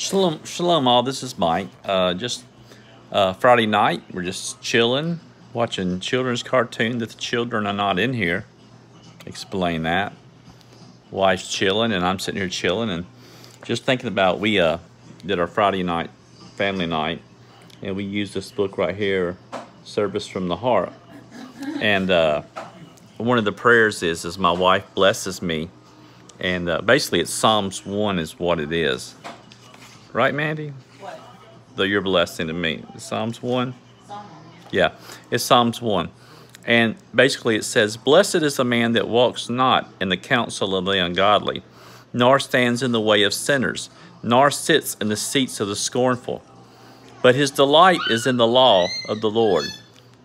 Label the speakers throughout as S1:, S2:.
S1: Shalom, shalom, all. This is Mike. Just Friday night, we're just chilling, watching children's cartoon that the children are not in here. Explain that. Wife's chilling, and I'm sitting here chilling, and just thinking about we did our Friday night family night, and we used this book right here, Service from the Heart. And one of the prayers is my wife blesses me, and basically it's Psalms 1 is what it is. Right, Mandy?
S2: What?
S1: Though you're blessing to me. Psalms 1?
S2: Psalm 1,
S1: Yeah, it's Psalms 1. And basically it says, "Blessed is the man that walks not in the counsel of the ungodly, nor stands in the way of sinners, nor sits in the seats of the scornful. But his delight is in the law of the Lord,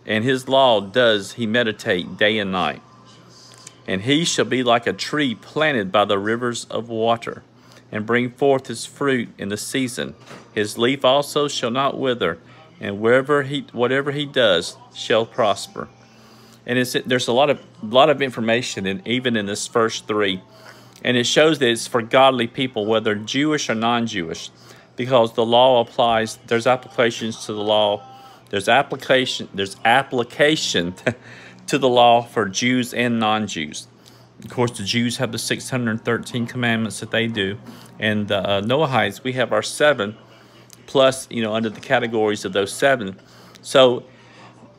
S1: and his law does he meditate day and night. And he shall be like a tree planted by the rivers of water, and bring forth his fruit in the season. His leaf also shall not wither, and whatever he does shall prosper." And there's a lot of information, even in this first 3, and it shows that it's for godly people, whether Jewish or non-Jewish, because the law applies. There's applications to the law. There's application to the law for Jews and non-Jews. Of course, the Jews have the 613 commandments that they do, and the Noahites, we have our 7 plus, under the categories of those 7. So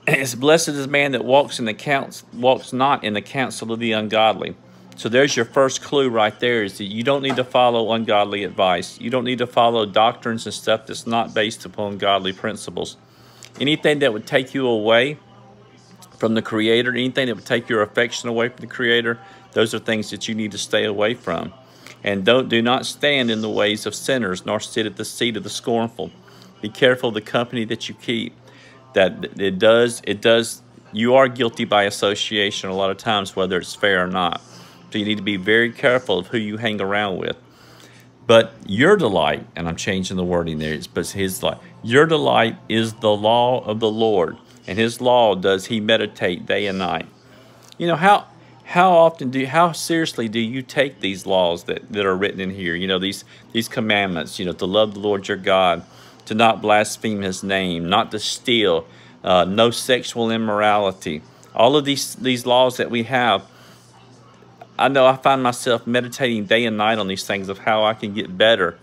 S1: it's blessed is the man that walks not in the counsel of the ungodly. So there's your first clue right there, is that you don't need to follow ungodly advice. You don't need to follow doctrines and stuff that's not based upon godly principles. Anything that would take you away from the Creator, anything that would take your affection away from the Creator, those are things that you need to stay away from. And do not stand in the ways of sinners, nor sit at the seat of the scornful. Be careful of the company that you keep. That you are guilty by association a lot of times, whether it's fair or not. So you need to be very careful of who you hang around with. But your delight, and I'm changing the wording there, but his delight. Your delight is the law of the Lord, and his law does he meditate day and night. How seriously do you take these laws that are written in here? These commandments, to love the Lord your God, to not blaspheme his name, not to steal, no sexual immorality. All of these laws that we have, I know I find myself meditating day and night on these things of how I can get better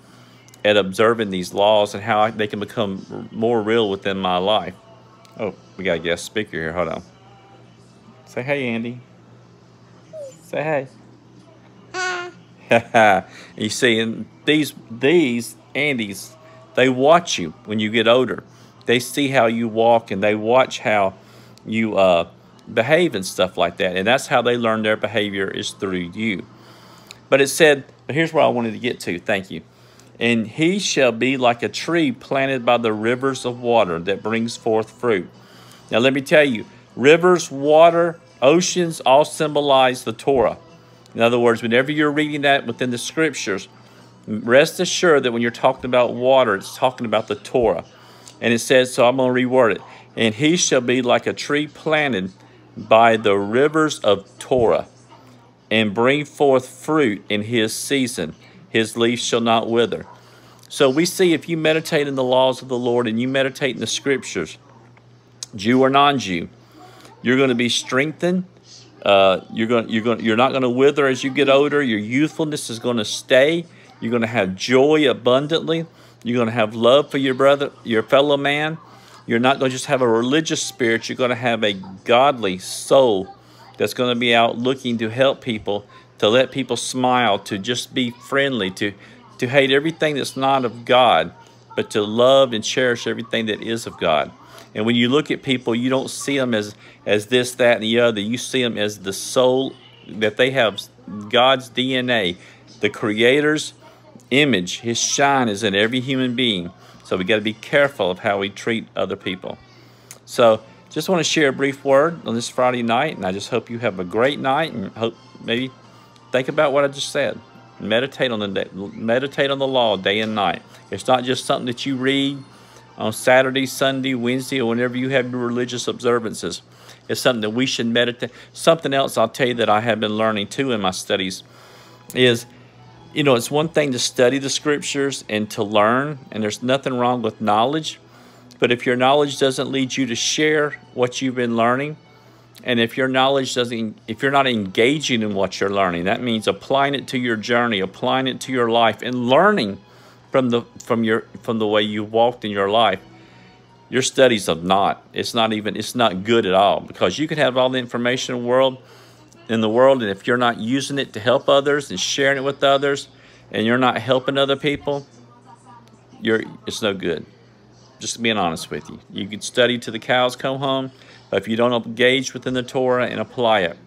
S1: at observing these laws and how they can become more real within my life. Oh, we got a guest speaker here. Hold on. Say hey, Andy. Say hey. Hi. You see, and these Andys, they watch you when you get older. They see how you walk, and they watch how you behave and stuff like that. And that's how they learn their behavior, is through you. But it said, but here's where I wanted to get to. Thank you. "And he shall be like a tree planted by the rivers of water that brings forth fruit." Now let me tell you, rivers, water, oceans all symbolize the Torah. In other words, whenever you're reading that within the scriptures, rest assured that when you're talking about water, it's talking about the Torah. And it says, so I'm going to reword it. "And he shall be like a tree planted by the rivers of Torah, and bring forth fruit in his season. His leaf shall not wither." So we see, if you meditate in the laws of the Lord and you meditate in the scriptures, Jew or non-Jew, you're going to be strengthened. You're not going to wither as you get older. Your youthfulness is going to stay. You're going to have joy abundantly. You're going to have love for your brother, your fellow man. You're not going to just have a religious spirit. You're going to have a godly soul that's going to be out looking to help people, to let people smile, to just be friendly, to hate everything that's not of God, but to love and cherish everything that is of God. And when you look at people, you don't see them as this, that, and the other. You see them as the soul, that they have God's DNA, the Creator's image. His shine is in every human being. So we got to be careful of how we treat other people. So just want to share a brief word on this Friday night, and I just hope you have a great night, and hope maybe think about what I just said. Meditate on the law day and night. It's not just something that you read on Saturday, Sunday, Wednesday, or whenever you have your religious observances. It's something that we should meditate. Something else I'll tell you that I have been learning too in my studies is You know, it's one thing to study the scriptures and to learn, and there's nothing wrong with knowledge. But if your knowledge doesn't lead you to share what you've been learning, and if your knowledge doesn't, if you're not engaging in what you're learning, that means applying it to your journey, applying it to your life, and learning from the way you walked in your life, your studies of not. It's not good at all, because you can have all the information in the world, and if you're not using it to help others and sharing it with others, and you're not helping other people, it's no good. Just being honest with you. You can study till the cows come home, but if you don't engage within the Torah and apply it,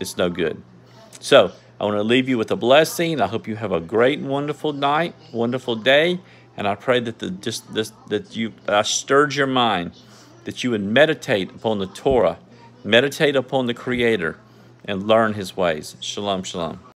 S1: it's no good. So I want to leave you with a blessing. I hope you have a great and wonderful night, wonderful day, and I pray that I stirred your mind, that you would meditate upon the Torah, meditate upon the Creator, and learn His ways. Shalom, shalom.